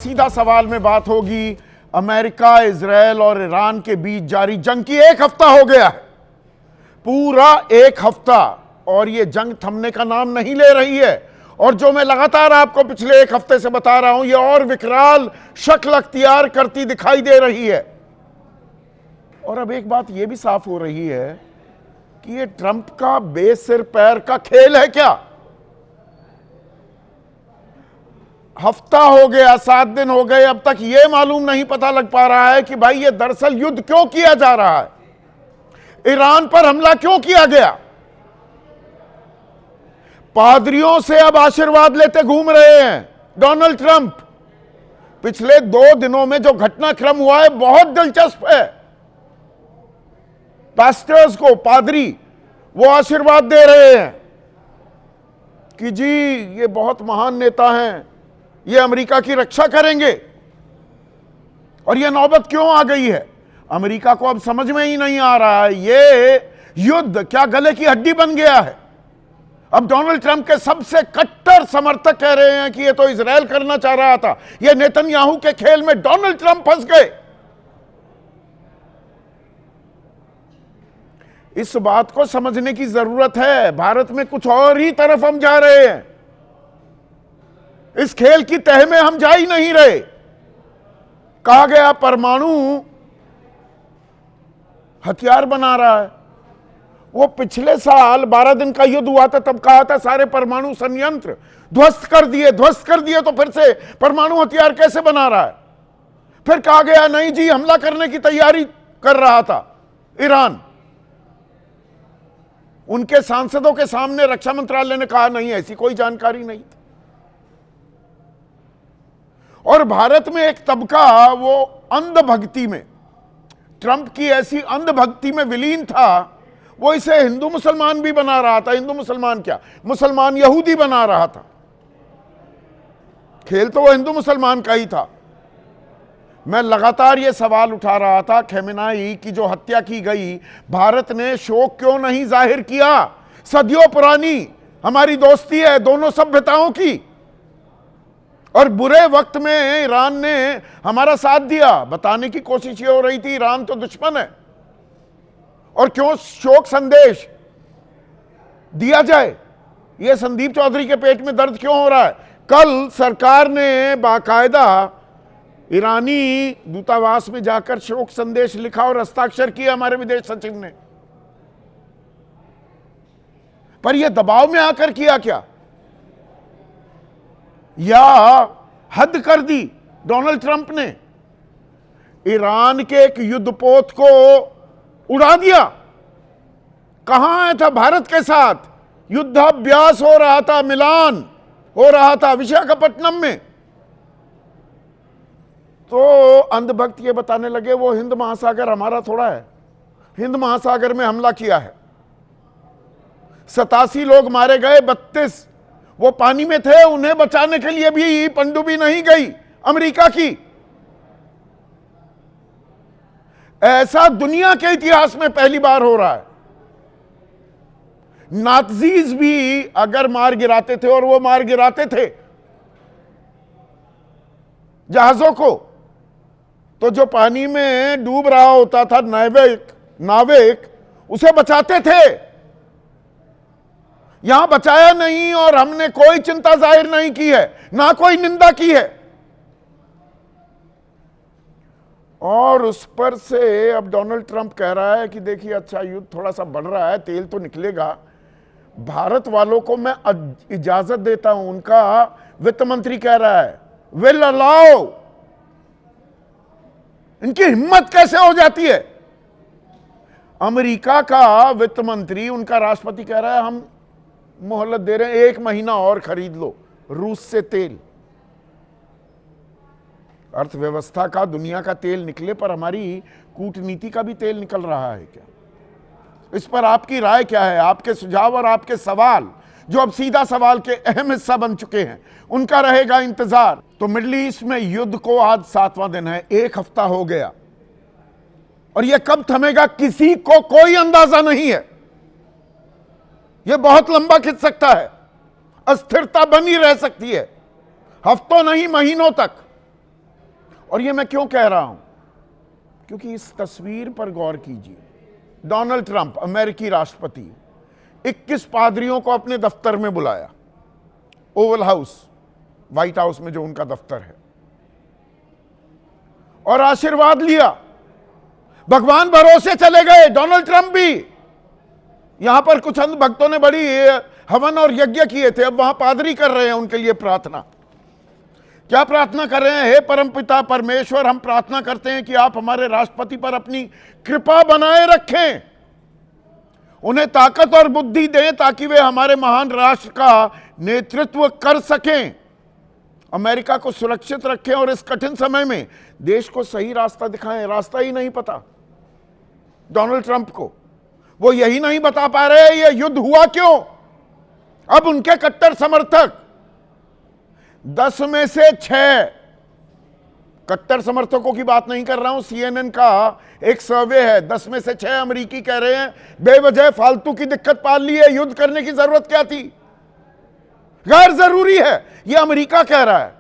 सीधा सवाल में बात होगी अमेरिका, इजराइल और ईरान के बीच जारी जंग की 1 हफ्ता हो गया है, पूरा 1 हफ्ता, और यह जंग थमने का नाम नहीं ले रही है। और जो मैं लगातार आपको पिछले 1 हफ्ते से बता रहा हूं, यह और विकराल शक्ल अख्तियार करती दिखाई दे रही है। और अब एक बात यह भी साफ हो रही है कि यह ट्रंप का बेसिर पैर का खेल है क्या। हफ्ता हो गया, 7 दिन हो गए, अब तक यह मालूम नहीं पता लग पा रहा है कि भाई ये दरअसल युद्ध क्यों किया जा रहा है, ईरान पर हमला क्यों किया गया। पादरियों से अब आशीर्वाद लेते घूम रहे हैं डोनाल्ड ट्रंप। पिछले 2 दिनों में जो घटनाक्रम हुआ है बहुत दिलचस्प है। पास्टर्स को, पादरी, वो आशीर्वाद दे रहे हैं कि जी ये बहुत महान नेता हैं, ये अमेरिका की रक्षा करेंगे। और ये नौबत क्यों आ गई है, अमेरिका को अब समझ में ही नहीं आ रहा है ये युद्ध क्या गले की हड्डी बन गया है। अब डोनाल्ड ट्रंप के सबसे कट्टर समर्थक कह रहे हैं कि ये तो इजराइल करना चाह रहा था, ये नेतन्याहू के खेल में डोनाल्ड ट्रंप फंस गए। इस बात को समझने की जरूरत है, भारत में कुछ और ही तरफ हम जा रहे हैं, इस खेल की तह में हम जा ही नहीं रहे। कहा गया परमाणु हथियार बना रहा है, वो पिछले साल 12 दिन का युद्ध हुआ था, तब कहा था सारे परमाणु संयंत्र ध्वस्त कर दिए तो फिर से परमाणु हथियार कैसे बना रहा है। फिर कहा गया नहीं जी हमला करने की तैयारी कर रहा था ईरान। उनके सांसदों के सामने रक्षा मंत्रालय ने कहा नहीं ऐसी कोई जानकारी नहीं थी। और भारत में एक तबका वो अंधभक्ति में, ट्रंप की ऐसी अंधभक्ति में विलीन था, वो इसे हिंदू मुसलमान भी बना रहा था। हिंदू मुसलमान क्या, मुसलमान यहूदी बना रहा था। खेल तो वो हिंदू मुसलमान का ही था। मैं लगातार ये सवाल उठा रहा था, खेमेनाई की जो हत्या की गई, भारत ने शोक क्यों नहीं जाहिर किया। सदियों पुरानी हमारी दोस्ती है दोनों सभ्यताओं की, और बुरे वक्त में ईरान ने हमारा साथ दिया। बताने की कोशिश ये हो रही थी ईरान तो दुश्मन है, और क्यों शोक संदेश दिया जाए, यह संदीप चौधरी के पेट में दर्द क्यों हो रहा है। कल सरकार ने बाकायदा ईरानी दूतावास में जाकर शोक संदेश लिखा और हस्ताक्षर किया हमारे विदेश सचिव ने। पर यह दबाव में आकर किया क्या, या हद कर दी डोनाल्ड ट्रंप ने, ईरान के एक युद्धपोत को उड़ा दिया। कहां आया था भारत के साथ, युद्धाभ्यास हो रहा था, मिलान हो रहा था विशाखापट्टनम में। तो अंधभक्त ये बताने लगे वो हिंद महासागर हमारा थोड़ा है, हिंद महासागर में हमला किया है, 87 लोग मारे गए, 32 वो पानी में थे, उन्हें बचाने के लिए भी पनडुब्बी नहीं गई अमेरिका की। ऐसा दुनिया के इतिहास में पहली बार हो रहा है। नाज़ीज भी अगर मार गिराते थे, और वो मार गिराते थे जहाजों को, तो जो पानी में डूब रहा होता था नाविक उसे बचाते थे। यहां बचाया नहीं, और हमने कोई चिंता जाहिर नहीं की है, ना कोई निंदा की है। और उस पर से अब डोनाल्ड ट्रंप कह रहा है कि देखिए अच्छा युद्ध थोड़ा सा बढ़ रहा है, तेल तो निकलेगा, भारत वालों को मैं इजाजत देता हूं। उनका वित्त मंत्री कह रहा है विल अलाउ। इनकी हिम्मत कैसे हो जाती है। अमेरिका का वित्त मंत्री, उनका राष्ट्रपति कह रहा है हम मोहलत दे रहे हैं, 1 महीना और खरीद लो रूस से तेल। अर्थव्यवस्था का, दुनिया का तेल निकले, पर हमारी कूटनीति का भी तेल निकल रहा है क्या। इस पर आपकी राय क्या है, आपके सुझाव और आपके सवाल, जो अब सीधा सवाल के अहम हिस्सा बन चुके हैं, उनका रहेगा इंतजार। तो मिडिल ईस्ट में युद्ध को आज 7वां दिन है, 1 हफ्ता हो गया, और यह कब थमेगा किसी को कोई अंदाजा नहीं है। यह बहुत लंबा खिंच सकता है, अस्थिरता बनी रह सकती है, हफ्तों नहीं महीनों तक। और ये मैं क्यों कह रहा हूं? क्योंकि इस तस्वीर पर गौर कीजिए। डोनाल्ड ट्रंप, अमेरिकी राष्ट्रपति, 21 पादरियों को अपने दफ्तर में बुलाया, ओवल हाउस, व्हाइट हाउस में जो उनका दफ्तर है, और आशीर्वाद लिया। भगवान भरोसे चले गए डोनाल्ड ट्रंप भी। यहां पर कुछ अंध भक्तों ने बड़ी हवन और यज्ञ किए थे, अब वहां पादरी कर रहे हैं उनके लिए प्रार्थना। क्या प्रार्थना कर रहे हैं? हे परमपिता परमेश्वर, हम प्रार्थना करते हैं कि आप हमारे राष्ट्रपति पर अपनी कृपा बनाए रखें, उन्हें ताकत और बुद्धि दें ताकि वे हमारे महान राष्ट्र का नेतृत्व कर सकें, अमेरिका को सुरक्षित रखें और इस कठिन समय में देश को सही रास्ता दिखाएं। रास्ता ही नहीं पता डोनाल्ड ट्रंप को, वो यही नहीं बता पा रहे ये युद्ध हुआ क्यों। अब उनके कट्टर समर्थक 10 में से 6, कट्टर समर्थकों की बात नहीं कर रहा हूं, CNN का एक सर्वे है, 10 में से 6 अमेरिकी कह रहे हैं बेवजह फालतू की दिक्कत पाल ली है, युद्ध करने की जरूरत क्या थी, गैर जरूरी है। यह अमेरिका कह रहा है।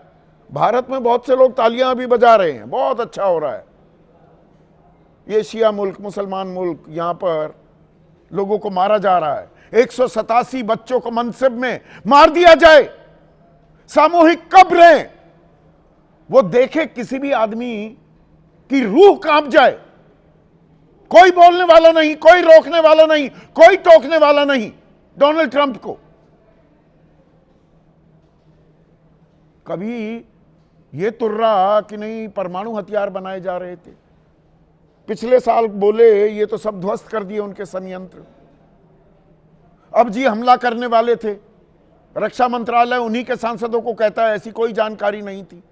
भारत में बहुत से लोग तालियां भी बजा रहे हैं, बहुत अच्छा हो रहा है। ये शिया मुल्क, मुसलमान मुल्क, यहां पर लोगों को मारा जा रहा है। 187 बच्चों को मनसिब में मार दिया जाए, सामूहिक कब्रें, वो देखे किसी भी आदमी की रूह कांप जाए। कोई बोलने वाला नहीं, कोई रोकने वाला नहीं, कोई टोकने वाला नहीं डोनाल्ड ट्रंप को। कभी ये तुर्रा कि नहीं परमाणु हथियार बनाए जा रहे थे, पिछले साल बोले ये तो सब ध्वस्त कर दिए उनके संयंत्र। अब जी हमला करने वाले थे, रक्षा मंत्रालय उन्हीं के सांसदों को कहता है ऐसी कोई जानकारी नहीं थी।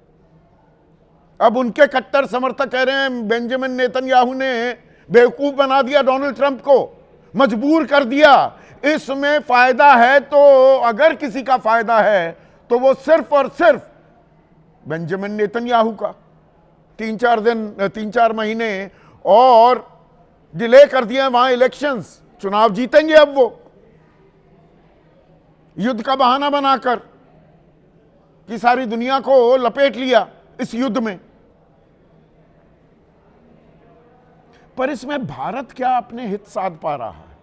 अब उनके कट्टर समर्थक कह रहे हैं बेंजामिन नेतन्याहू ने बेवकूफ बना दिया डोनाल्ड ट्रंप को, मजबूर कर दिया। इसमें फायदा है तो अगर किसी का फायदा है तो वो सिर्फ और सिर्फ बेंजामिन नेतन्याहू का। 3-4 महीने और डिले कर दिया वहां इलेक्शंस, चुनाव जीतेंगे अब वो, युद्ध का बहाना बनाकर कि सारी दुनिया को लपेट लिया इस युद्ध में। पर इसमें भारत क्या अपने हित साध पा रहा है,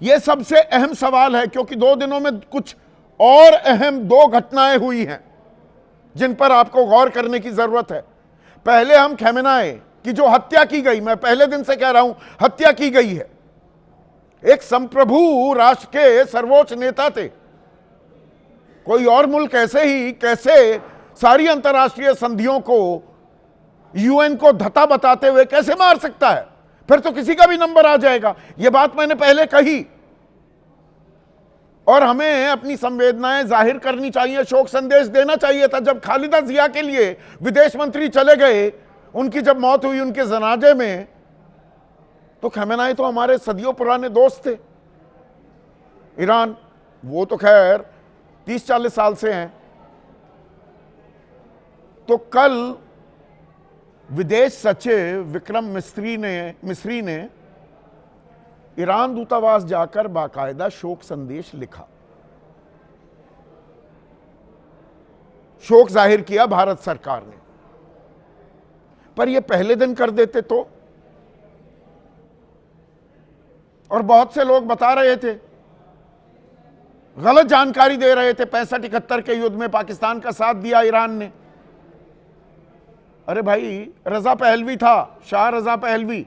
यह सबसे अहम सवाल है, क्योंकि 2 दिनों में कुछ और अहम 2 घटनाएं हुई हैं जिन पर आपको गौर करने की जरूरत है। पहले हम खमेनाई की जो हत्या की गई, मैं पहले दिन से कह रहा हूं हत्या की गई है, एक संप्रभु राष्ट्र के सर्वोच्च नेता थे। कोई और मुल्क कैसे सारी अंतर्राष्ट्रीय संधियों को, यूएन को धता बताते हुए कैसे मार सकता है? फिर तो किसी का भी नंबर आ जाएगा। यह बात मैंने पहले कही। और हमें अपनी संवेदनाएं जाहिर करनी चाहिए, शोक संदेश देना चाहिए था। जब खालिदा जिया के लिए विदेश मंत्री चले गए, उनकी जब मौत हुई उनके जनाजे में, तो खमेनाई तो हमारे सदियों पुराने दोस्त थे। ईरान, वो तो खैर 30-40 साल से हैं। तो कल विदेश सचिव विक्रम मिस्री ने ईरान दूतावास जाकर बाकायदा शोक संदेश लिखा, शोक जाहिर किया भारत सरकार ने। पर यह पहले दिन कर देते तो, और बहुत से लोग बता रहे थे, गलत जानकारी दे रहे थे, 65-71 के युद्ध में पाकिस्तान का साथ दिया ईरान ने। अरे भाई, रजा पहलवी था, शाह रजा पहलवी,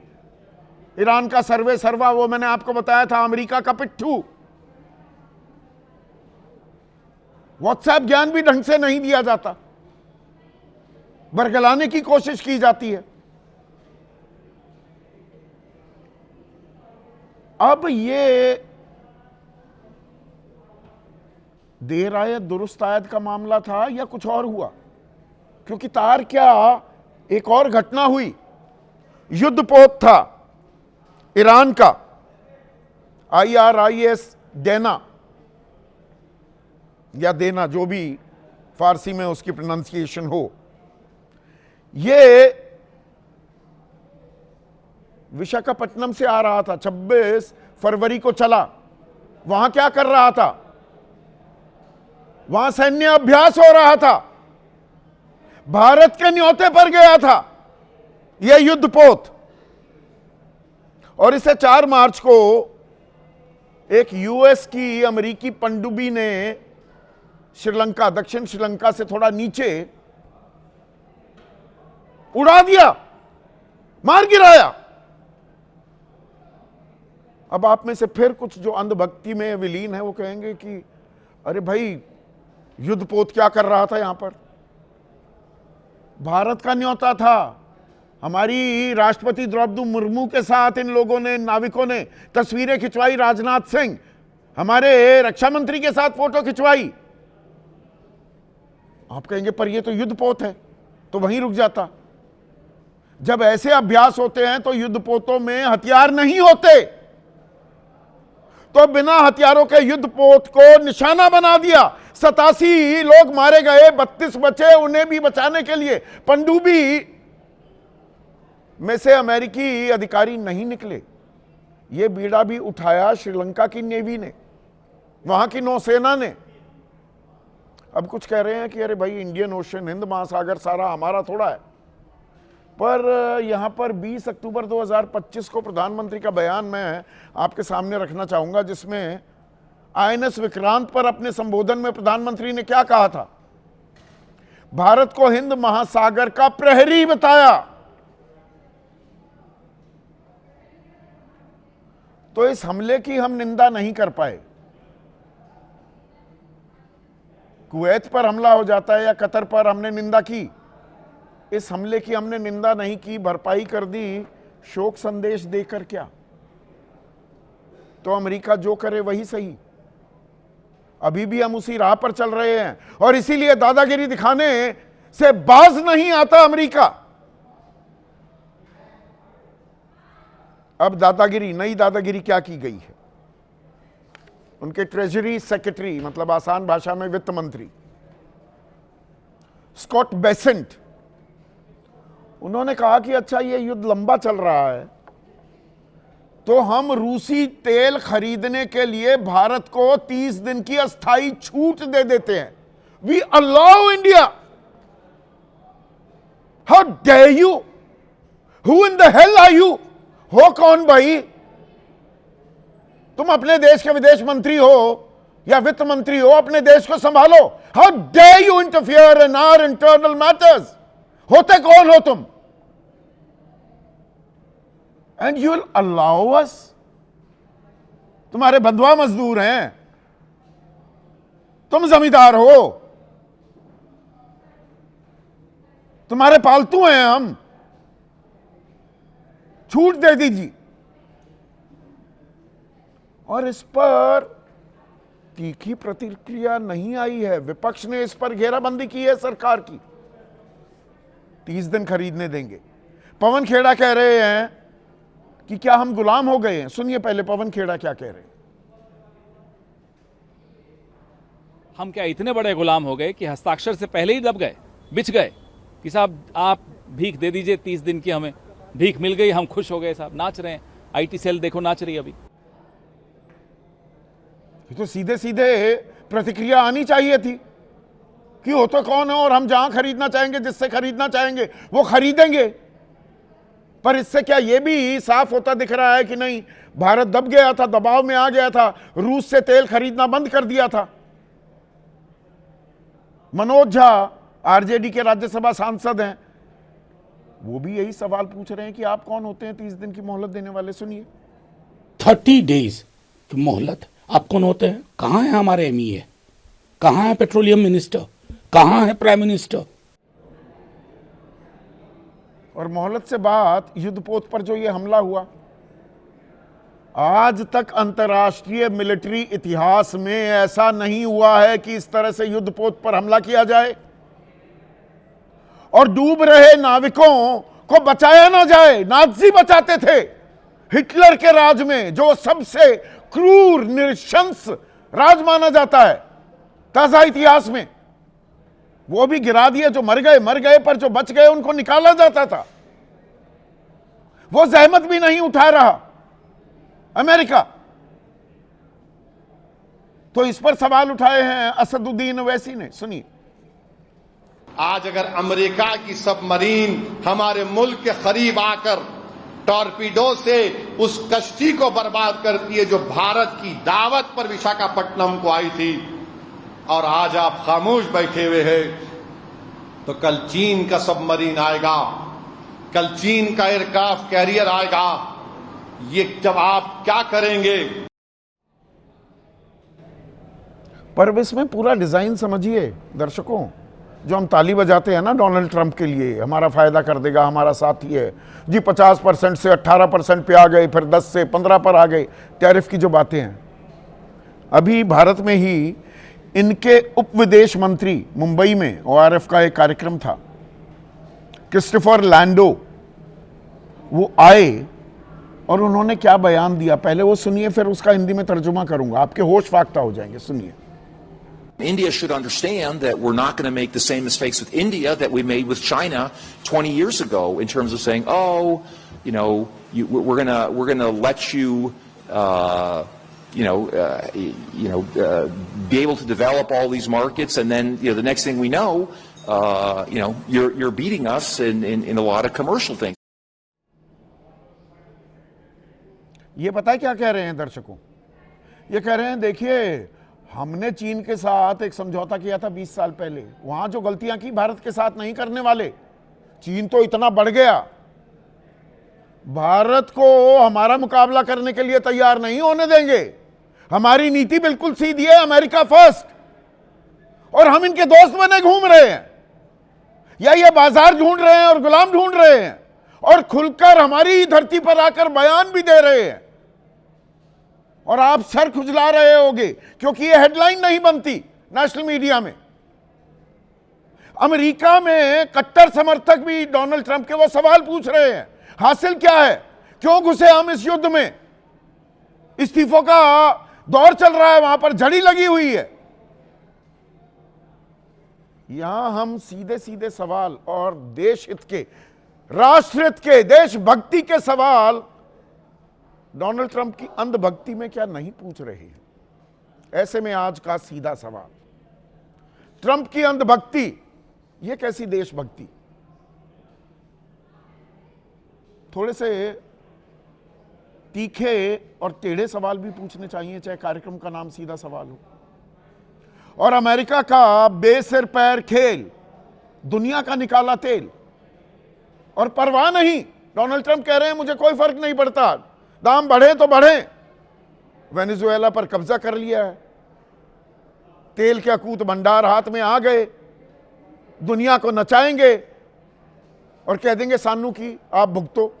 ईरान का सर्वे सर्वा, वो मैंने आपको बताया था, अमेरिका का पिट्ठू। व्हाट्सएप ज्ञान भी ढंग से नहीं दिया जाता, बरगलाने की कोशिश की जाती है। अब ये देर आयत दुरुस्त आयत का मामला था या कुछ और हुआ? क्योंकि तार क्या एक और घटना हुई, युद्धपोत था ईरान का, IRIS डेना या देना, जो भी फारसी में उसकी प्रोनाउंसिएशन हो, ये विशाखापट्टनम से आ रहा था, 26 फरवरी को चला। वहां क्या कर रहा था? वहां सैन्य अभ्यास हो रहा था। भारत के न्योते पर गया था यह युद्धपोत। और इसे 4 मार्च को एक यूएस की अमेरिकी पनडुब्बी ने श्रीलंका, दक्षिण श्रीलंका से थोड़ा नीचे उड़ा दिया, मार गिराया। अब आप में से फिर कुछ जो अंधभक्ति में विलीन है वो कहेंगे कि अरे भाई, युद्धपोत क्या कर रहा था यहां पर? भारत का न्योता था। हमारी राष्ट्रपति द्रौपदी मुर्मू के साथ इन लोगों ने, नाविकों ने तस्वीरें खिंचवाई। राजनाथ सिंह हमारे रक्षा मंत्री के साथ फोटो खिंचवाई। आप कहेंगे पर ये तो युद्धपोत है, तो वहीं रुक जाता। जब ऐसे अभ्यास होते हैं तो युद्धपोतों में हथियार नहीं होते, तो बिना हथियारों के युद्धपोत को निशाना बना दिया। 87 लोग मारे गए, 32 बचे। उन्हें भी बचाने के लिए पनडुब्बी में से अमेरिकी अधिकारी नहीं निकले। यह बीड़ा भी उठाया श्रीलंका की नेवी ने, वहां की नौसेना ने। अब कुछ कह रहे हैं कि अरे भाई, इंडियन ओशन, हिंद महासागर सारा हमारा थोड़ा है। पर यहां पर 20 अक्टूबर 2025 को प्रधानमंत्री का बयान मैं आपके सामने रखना चाहूंगा, जिसमें आईएनएस विक्रांत पर अपने संबोधन में प्रधानमंत्री ने क्या कहा था? भारत को हिंद महासागर का प्रहरी बताया। तो इस हमले की हम निंदा नहीं कर पाए। कुवैत पर हमला हो जाता है या कतर पर, हमने निंदा की। इस हमले की हमने निंदा नहीं की, भरपाई कर दी शोक संदेश देकर। क्या तो अमेरिका जो करे वही सही। अभी भी हम उसी राह पर चल रहे हैं और इसीलिए दादागिरी दिखाने से बाज नहीं आता अमेरिका। अब दादागिरी, नई दादागिरी क्या की गई है? उनके ट्रेजरी सेक्रेटरी, मतलब आसान भाषा में वित्त मंत्री स्कॉट बेसेंट, उन्होंने कहा कि अच्छा, ये युद्ध लंबा चल रहा है तो हम रूसी तेल खरीदने के लिए भारत को 30 दिन की अस्थाई छूट दे देते हैं। We allow India. How dare you? Who in the hell are you? हो कौन भाई? तुम अपने देश के विदेश मंत्री हो या वित्त मंत्री हो, अपने देश को संभालो। How dare you interfere in our internal matters? होते कौन हो तुम? And you will allow us? तुम्हारे बंधुआ मजदूर हैं, तुम जमींदार हो, तुम्हारे पालतू हैं हम, छूट दे दीजिए। और इस पर तीखी प्रतिक्रिया नहीं आई है। विपक्ष ने इस पर घेराबंदी की है सरकार की। 30 दिन खरीदने देंगे। पवन खेड़ा कह रहे हैं कि क्या हम गुलाम हो गए हैं? सुनिए पहले पवन खेड़ा क्या कह रहे हैं। हम क्या इतने बड़े गुलाम हो गए कि हस्ताक्षर से पहले ही दब गए, बिछ गए कि साहब आप भीख दे दीजिए 30 दिन की, हमें भीख मिल गई, हम खुश हो गए साहब, नाच रहे हैं। आईटी सेल देखो नाच रही है अभी। तो सीधे सीधे प्रतिक्रिया आनी चाहिए थी कि हो तो कौन है और हम जहां खरीदना चाहेंगे, जिससे खरीदना चाहेंगे वो खरीदेंगे। पर इससे क्या ये भी साफ होता दिख रहा है कि नहीं, भारत दब गया था, दबाव में आ गया था, रूस से तेल खरीदना बंद कर दिया था। मनोज झा आरजेडी के राज्यसभा सांसद हैं, वो भी यही सवाल पूछ रहे हैं कि आप कौन होते हैं 30 दिन की मोहलत देने वाले? सुनिए। 30 डेज की मोहलत, आप कौन होते हैं? कहां है हमारे एमईए? कहां है पेट्रोलियम मिनिस्टर? कहां है प्राइम मिनिस्टर? और मोहलत से बात, युद्धपोत पर जो ये हमला हुआ, आज तक अंतर्राष्ट्रीय मिलिट्री इतिहास में ऐसा नहीं हुआ है कि इस तरह से युद्धपोत पर हमला किया जाए और डूब रहे नाविकों को बचाया ना जाए। नाज़ी बचाते थे हिटलर के राज में, जो सबसे क्रूर नृशंस राज माना जाता है ताजा इतिहास में। वो भी गिरा दिए, जो मर गए, पर जो बच गए उनको निकाला जाता था। वो जहमत भी नहीं उठा रहा अमेरिका। तो इस पर सवाल उठाए हैं असदुद्दीन ओवैसी ने। सुनिए। आज अगर अमेरिका की सबमरीन हमारे मुल्क के करीब आकर टॉर्पीडो से उस कश्ती को बर्बाद करती है जो भारत की दावत पर विशाखापट्टनम को आई थी, और आज आप खामोश बैठे हुए हैं, तो कल चीन का सबमरीन आएगा, कल चीन का एयरक्राफ्ट कैरियर आएगा। ये जब आप क्या करेंगे? पर इसमें पूरा डिजाइन समझिए दर्शकों, जो हम ताली बजाते हैं ना डोनाल्ड ट्रंप के लिए, हमारा फायदा कर देगा, हमारा साथी है जी, 50% से 18% पे आ गए, फिर 10 से 15 पर आ गए, टैरिफ की जो बातें हैं। अभी भारत में ही इनके उप विदेश मंत्री मुंबई में ORF का एक कार्यक्रम था, क्रिस्टोफर लैंडो, वो आए और उन्होंने क्या बयान दिया, पहले वो सुनिए, फिर उसका हिंदी में तर्जुमा करूंगा, आपके होश फाख्ता हो जाएंगे। सुनिए। India should understand that we're not going to make the same mistakes with India that we made with China 20 years ago in terms of saying, oh, you know, we're going to let you, be able to develop all these markets, and then the next thing we know, you're beating us in a lot of commercial things. ये पता है क्या कह रहे हैं दर्शकों? ये कह रहे हैं देखिए, हमने चीन के साथ एक समझौता किया था 20 साल पहले, वहां जो गलतियां की भारत के साथ नहीं करने वाले। चीन तो इतना बढ़ गया, भारत को हमारा मुकाबला करने के लिए तैयार नहीं होने देंगे। हमारी नीति बिल्कुल सीधी है, अमेरिका फर्स्ट, और हम इनके दोस्त बने घूम रहे हैं, या ये बाजार ढूंढ रहे हैं और गुलाम ढूंढ रहे हैं, और खुलकर हमारी धरती पर आकर बयान भी दे रहे हैं, और आप सर खुजला रहे होगे क्योंकि ये हेडलाइन नहीं बनती नेशनल मीडिया में। अमेरिका में कट्टर समर्थक भी डोनाल्ड ट्रंप के वो सवाल पूछ रहे हैं, हासिल क्या है, क्यों घुसे हम इस युद्ध में? इस्तीफों का दौर चल रहा है, वहां पर झड़ी लगी हुई है। यहां हम सीधे सीधे सवाल और देश हित के, राष्ट्र हित के, देशभक्ति के सवाल डोनाल्ड ट्रंप की अंधभक्ति में क्या नहीं पूछ रहे हैं। ऐसे में आज का सीधा सवाल, ट्रंप की अंधभक्ति, यह कैसी देशभक्ति? थोड़े से तीखे और टेढ़े सवाल भी पूछने चाहिए, चाहे कार्यक्रम का नाम सीधा सवाल हो। और अमेरिका का बेसिर पैर खेल, दुनिया का निकाला तेल, और परवाह नहीं। डोनाल्ड ट्रंप कह रहे हैं मुझे कोई फर्क नहीं पड़ता, दाम बढ़े तो बढ़े। वेनेजुएला पर कब्जा कर लिया है, तेल के अकूत भंडार हाथ में आ गए, दुनिया को नचाएंगे और कह देंगे सानू की आप भुगतो।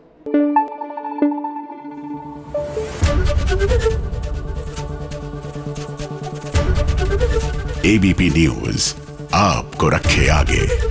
ABP न्यूज आपको रखे आगे।